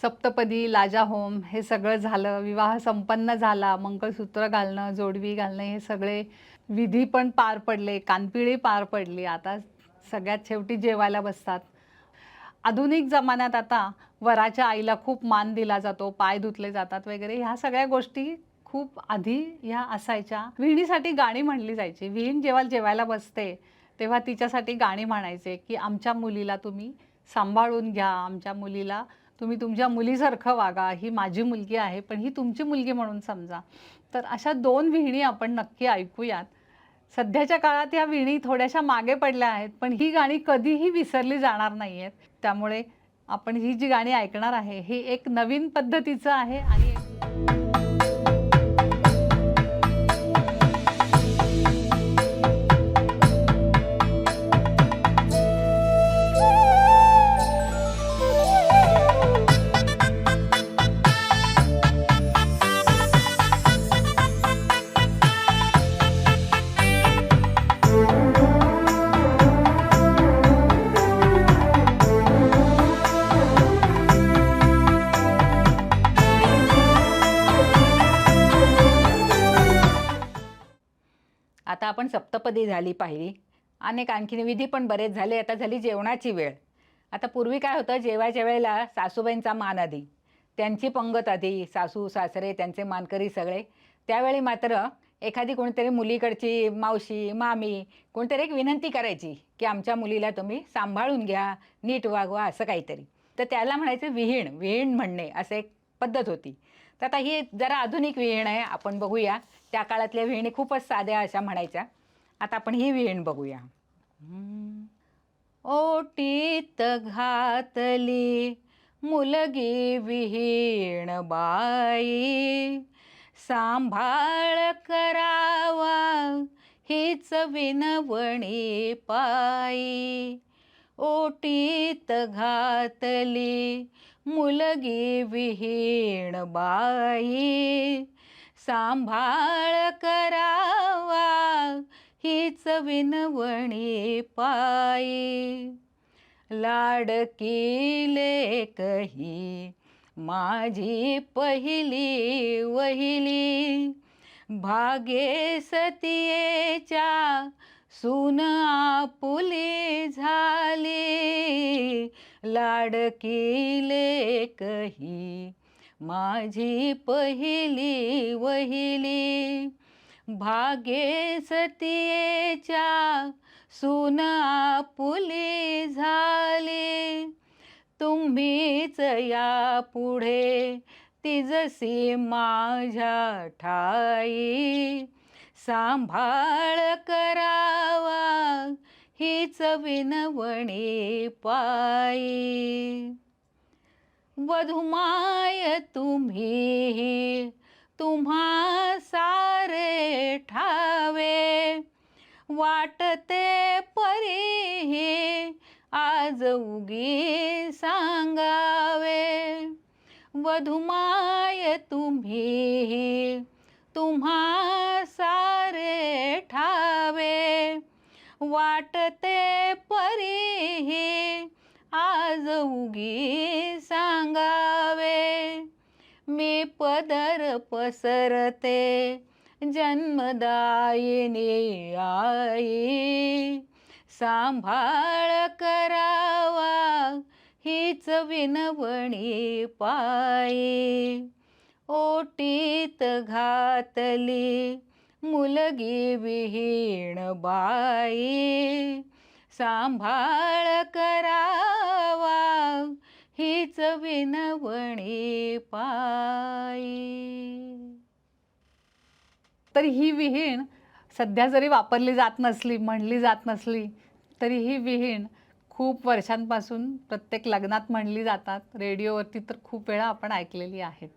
सप्तपदी, लाजा होम हे सगळं झालं, विवाह संपन्न झाला, मंगळसूत्र घालणं, जोडवी घालणं हे सगळे विधी पण पार पडले, कानपिळी पार पडली. आता सगळ्यात शेवटी जेवायला बसतात. आधुनिक जमान्यात आता वराच्या आईला खूप मान दिला जातो, पाय धुतले जातात वगैरे. ह्या सगळ्या गोष्टी खूप आधी ह्या असायच्या. विहिणीसाठी गाणी म्हणली जायची. विहीण जेव्हा जेवायला बसते तेव्हा तिच्यासाठी गाणी म्हणायचे की आमच्या मुलीला तुम्ही सांभाळून घ्या, आमच्या मुलीला तुम्ही तुमच्या मुलीसारखं वागा, ही माझी मुलगी आहे पण ही तुमची मुलगी म्हणून समजा. तर अशा 2 विहिणी आपण नक्की ऐकूयात. सध्याच्या काळात या विहिणी थोड्याशा मागे पडल्या आहेत, पण ही गाणी कधीही विसरली जाणार नाही आहेत. त्यामुळे आपण ही जी गाणी ऐकणार आहे, हे एक नवीन पद्धतीचं आहे आणि आता आपण सप्तपदी झाली पाहिली. अनेक आणखीन विधी पण बरेच झाले. आता झाली जेवणाची वेळ. आता पूर्वी काय होतं, जेवायच्या वेळेला सासूबाईंचा मान आधी, त्यांची पंगत आधी, सासू सासरे त्यांचे मानकरी सगळे. त्यावेळी मात्र एखादी कोणीतरी मुलीकडची मावशी मामी कोणतरी एक विनंती करायची की आमच्या मुलीला तुम्ही सांभाळून घ्या, नीट वागवा, असं काहीतरी. तर त्याला म्हणायचे विहीण, विहीण म्हणणे असं एक पद्धत होती. तर आता ही जरा आधुनिक विहीण आहे, आपण बघूया. त्या काळातल्या विहिणी खूपच साध्या अशा म्हणायच्या. आता आपण ही विहीण बघूया. ओटीत घातली मुलगी विहीण बाई, सांभाळ करावा हीच विनवणी पायी. ओटीत घातली मुलगी विहीण बाई, सांभाळ करावा हीच विनवणी पायी. लाडकी लेक ही माझी पहिली वहिली, भाग्ये सतियेच्या सून आपुली झाली. लाडकी लेक ही माझी पहिली वहिली, भाग्ये सतियेच्या सून आपुली झाली. तुम्हीच या पुढे तिजसी माझ्या ठाई, सांभाळ करावा हीच विनवणी पायी. वधुमाय तुम्ही तुम्हा सारे ठावे, वाटते परी आज उगी सांगावे. वधुमाय तुम्ही तुम्हा सारे ठावे, वाटते परी आज उगी सांगावे. मी पदर पसरते जन्मदायिनी आई, सांभाळ करावा हीच विनवणी पायी. ओटीत घातली मुलगी विहीण बाई, सांभाळ करावा हीच विनवणी पायी. तर ही विहीण सध्या जरी वापरली जात नसली, म्हणली जात नसली, तरी ही विहीण खूप वर्षांपासून प्रत्येक लग्नात म्हणली जातात. रेडिओवरती तर खूप वेळा आपण ऐकलेली आहेत.